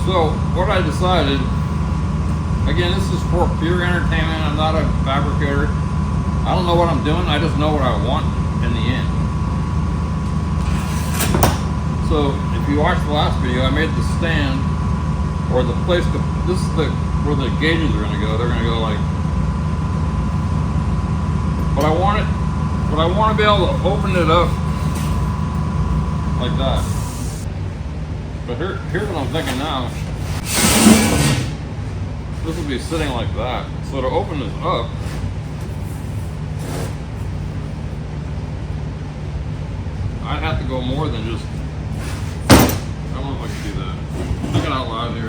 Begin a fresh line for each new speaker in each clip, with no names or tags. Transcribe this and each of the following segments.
So what I decided, again, this is for pure entertainment. I'm not a fabricator. I don't know what I'm doing. I just know what I want in the end. So if you watched the last video, I made the stand or the place to. This is where the gauges are going to go. They're going to go like. But I want to be able to open it up like that. But here's what I'm thinking now. This will be sitting like that. So to open this up, I'd have to go more than just. I don't know if I can do that. Thinking out loud here.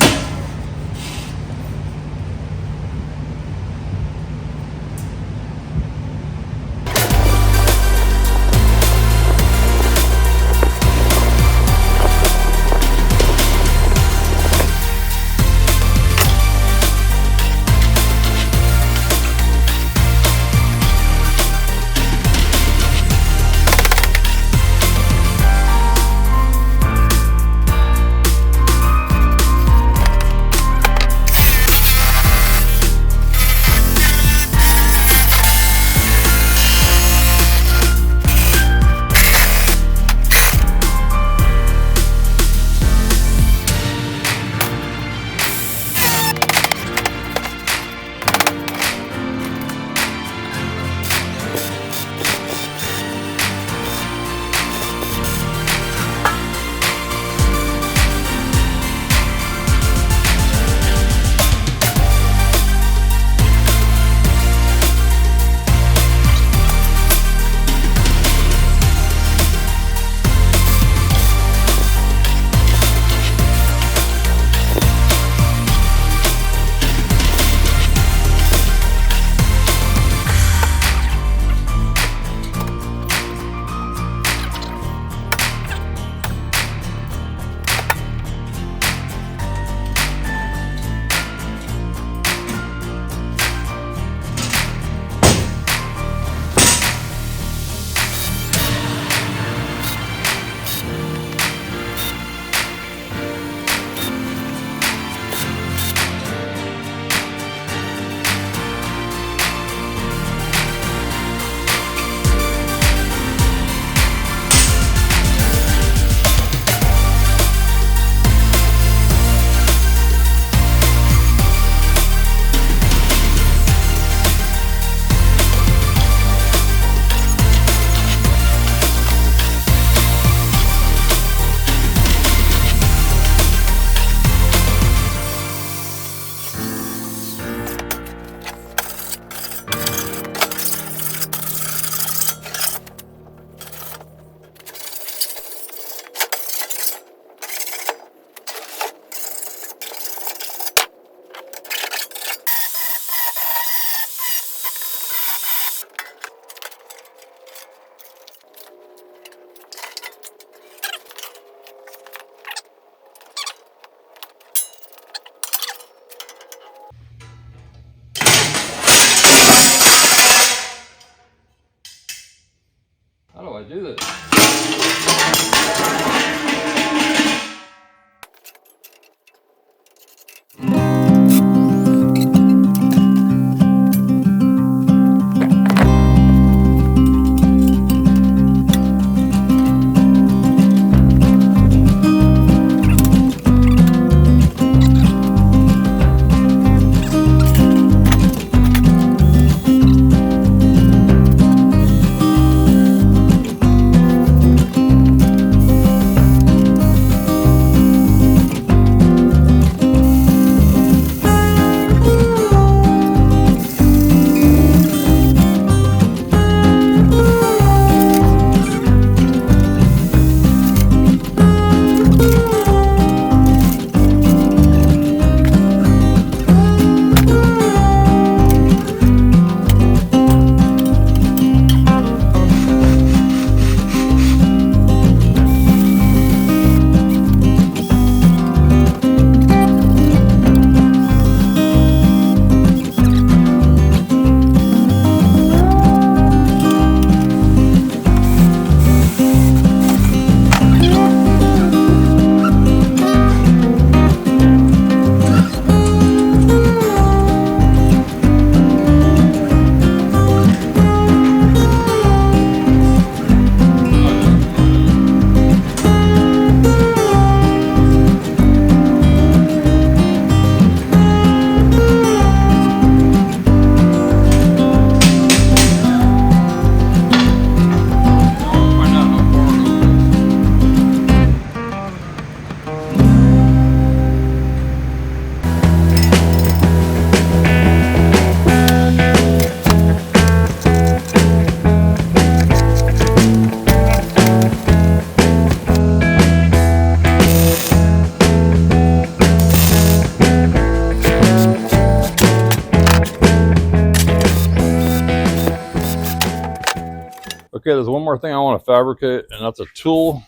Okay, there's one more thing I want to fabricate, and that's a tool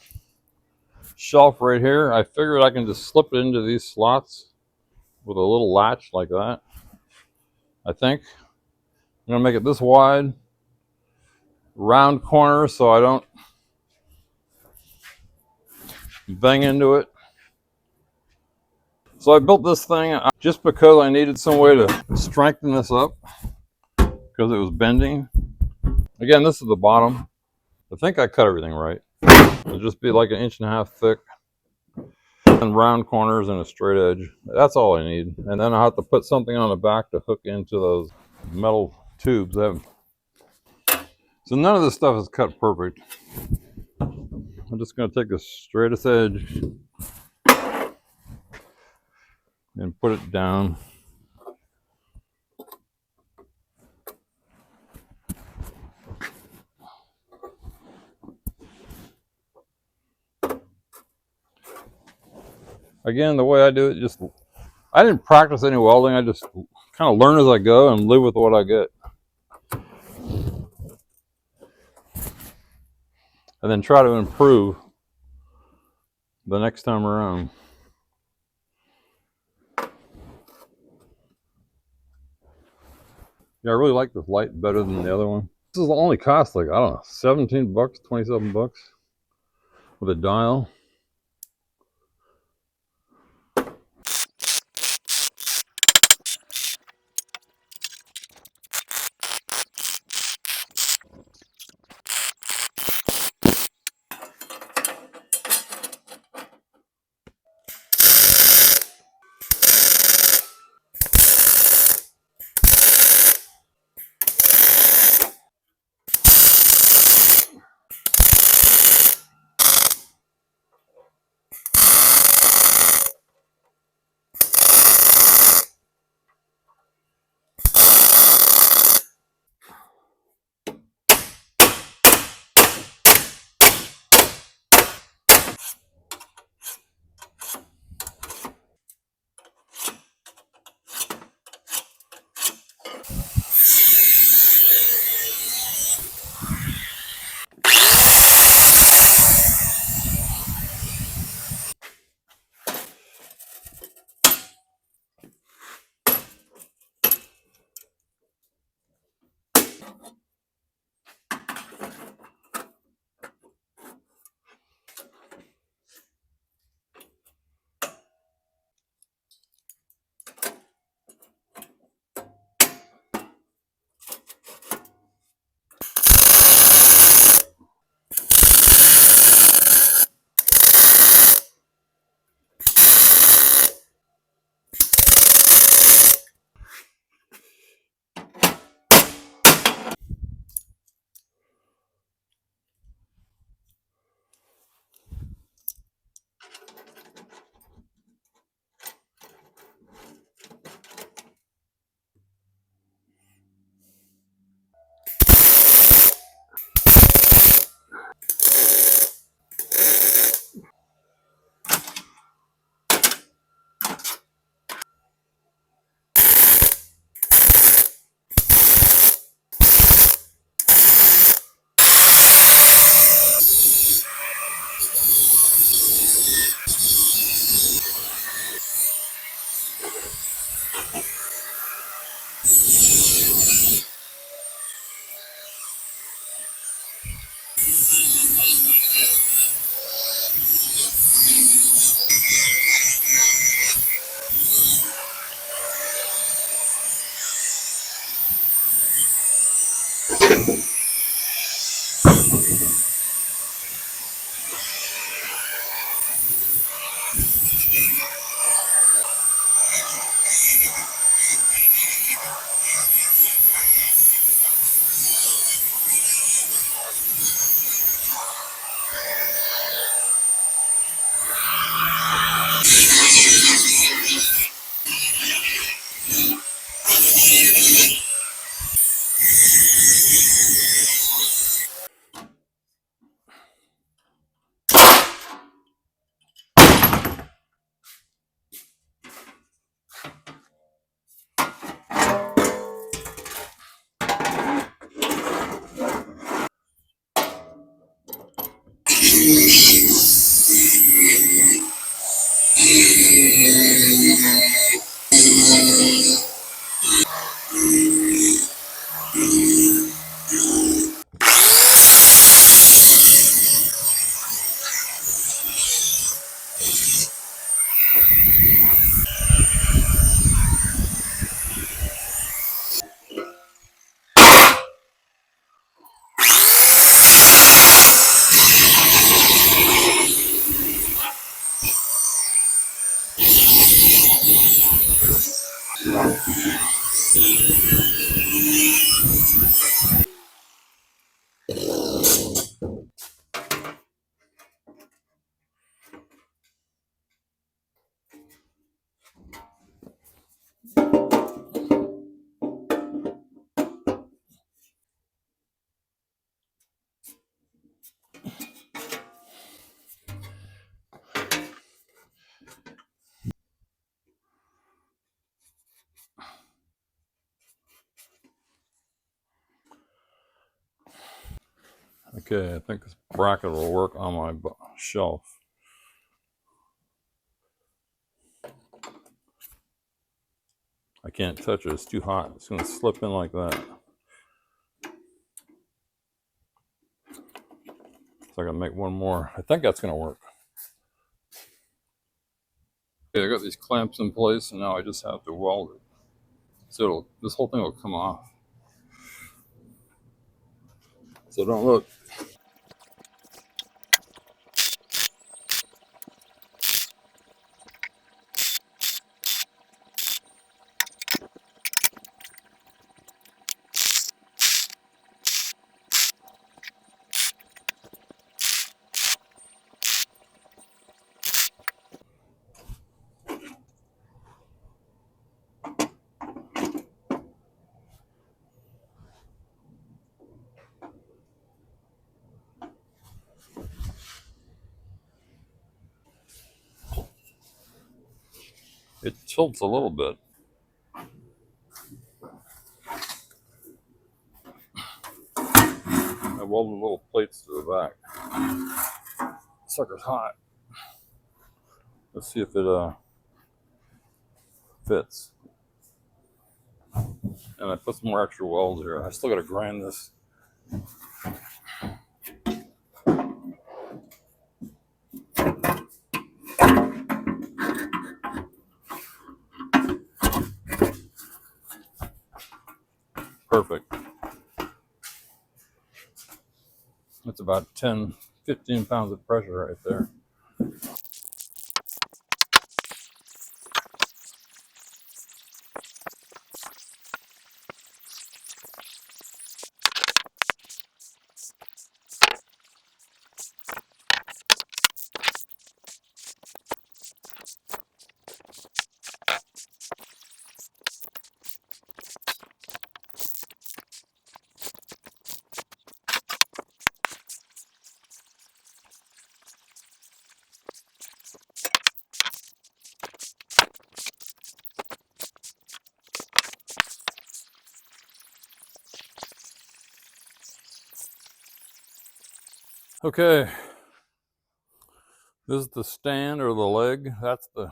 shelf right here. I figured I can just slip it into these slots with a little latch like that. I think I'm gonna make it this wide, round corners, so I don't bang into it. So I built this thing just because I needed some way to strengthen this up because it was bending. Again, this is the bottom. I think I cut everything right. It'll just be like 1.5 inches thick and round corners and a straight edge. That's all I need. And then I'll have to put something on the back to hook into those metal tubes. So none of this stuff is cut perfect. I'm just going to take the straightest edge and put it down. Again, the way I do it, I didn't practice any welding. I just kind of learn as I go and live with what I get. And then try to improve the next time around. Yeah, I really like this light better than the other one. This is only cost like, I don't know, 17 bucks, 27 bucks with a dial. Okay, I think this bracket will work on my shelf. I can't touch it, it's too hot. It's gonna slip in like that. So I gotta make one more. I think that's gonna work. Okay, I got these clamps in place and now I just have to weld it. So this whole thing will come off. So don't look. It tilts a little bit. I welded little plates to the back. Sucker's hot. Let's see if it fits. And I put some more extra welds here. I still gotta grind this. Perfect. That's about 10, 15 pounds of pressure right there. Okay, this is the stand or the leg. That's the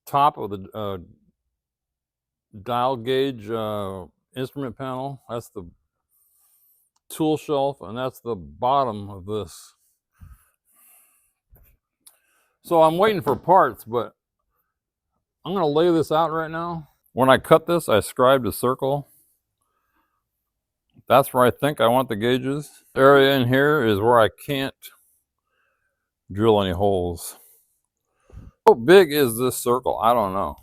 top of the dial gauge instrument panel. That's the tool shelf, and that's the bottom of this. So I'm waiting for parts, but I'm gonna lay this out right now. When I cut this, I scribed a circle. That's where I think I want the gauges. The area in here is where I can't drill any holes. How big is this circle? I don't know,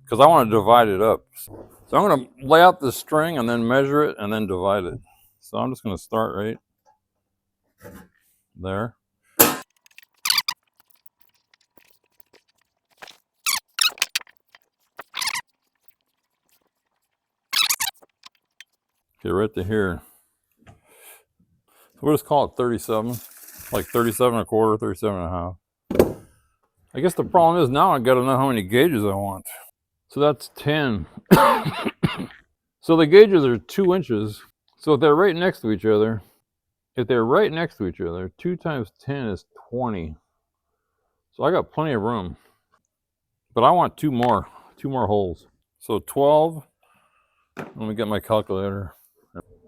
because I want to divide it up. So I'm going to lay out the string and then measure it and then divide it. So I'm just going to start right there. Okay, right to here. So we'll just call it 37, like 37 and a quarter, 37 and a half. I guess the problem is now I got to know how many gauges I want. So that's 10. So the gauges are 2 inches. So if they're right next to each other, 2 times 10 is 20. So I got plenty of room. But I want two more holes. So 12. Let me get my calculator.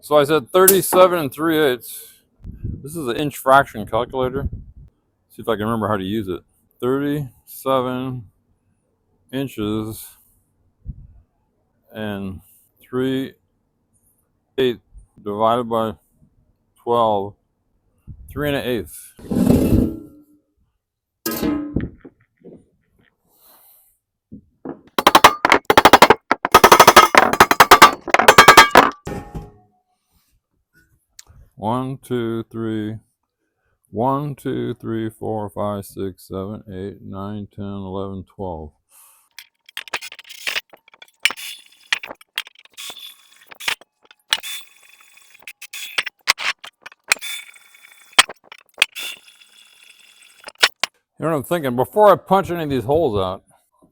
So I said 37 3/8. This is an inch fraction calculator. See if I can remember how to use it. 37 inches and 3/8 divided by 12, 3 1/8. One, two, three. 1, 2, 3, 4, 5, 6, 7, 8, 9, 10, 11, 12. You know what I'm thinking? Before I punch any of these holes out,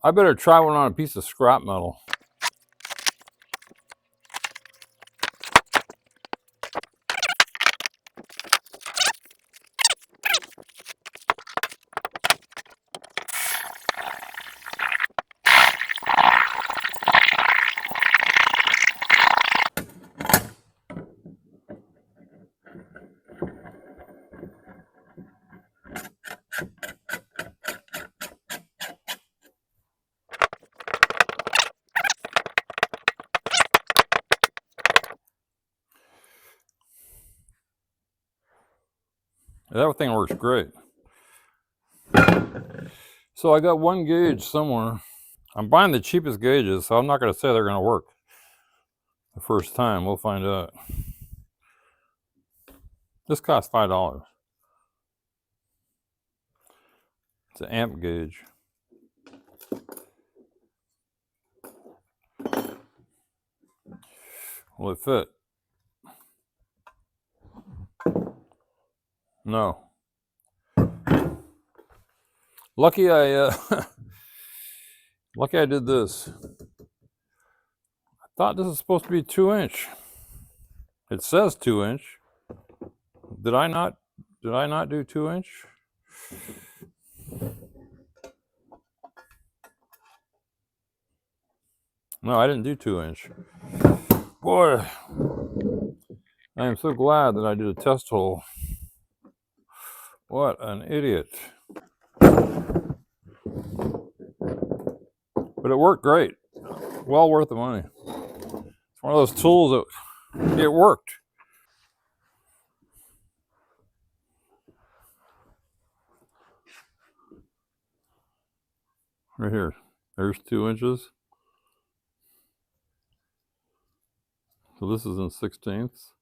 I better try one on a piece of scrap metal. That thing works great. So I got one gauge somewhere. I'm buying the cheapest gauges, so I'm not going to say they're going to work the first time. We'll find out. This costs $5. It's an amp gauge. Will it fit? No. Lucky I did this. I thought this is supposed to be 2-inch. It says 2-inch. Did I not do 2-inch? No, I didn't do 2-inch. Boy, I am so glad that I did a test hole. What an idiot. But it worked great. Well worth the money. It's one of those tools that it worked. Right here. There's 2 inches. So this is in 16ths.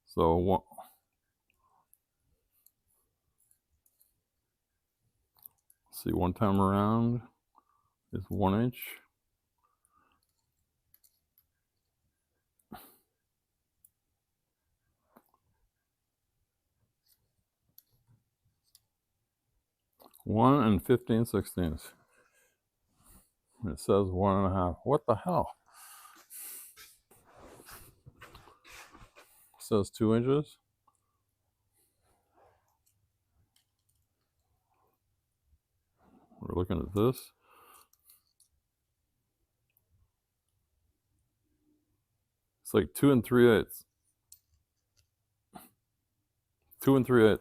So one, see, one time around is 1 inch. One and 15/16. It says 1.5. What the hell? It says 2 inches. We're looking at this. It's like 2 3/8. 2 3/8.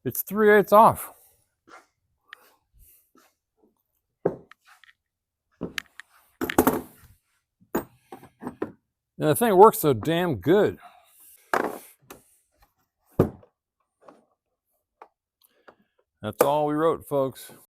It's 3/8 off. And the thing works so damn good. That's all we wrote, folks.